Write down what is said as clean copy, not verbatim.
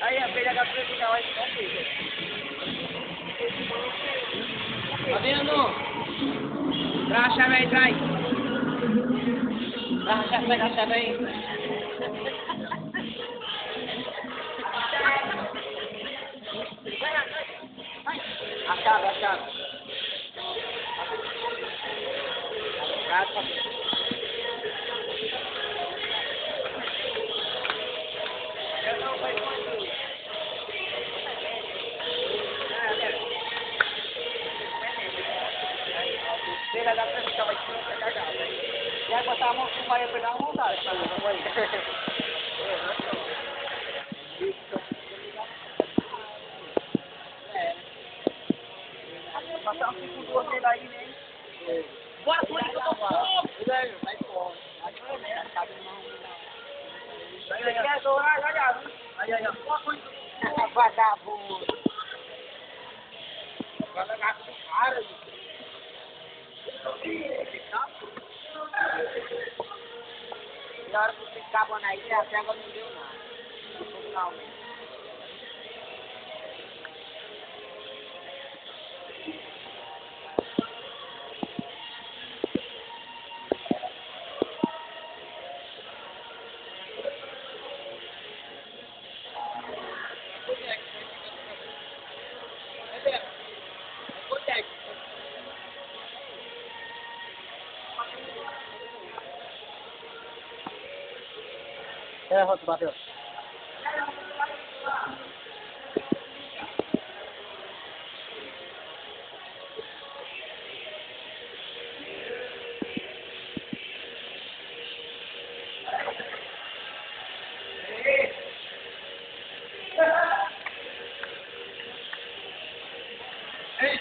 Aí a abelha da frente já vai ficar feia. Tá vendo? Traz a chave aí, traz. Traz a chave, pega a chave aí. A chave, a chave. Abelha da frente já vai ficar cagada. E aí botar a mão que vai pegar uma vontade. Não vai. Passar um tipo de você aí, né? Bora com ele que eu tô com fome! Vai fora. Aí, quer dourar, aí, ó. Vagabundo. Vai levar com o cara, na hora que você ficava na ilha, a pega não deu nada. Finalmente. Roto, bateu. Ei,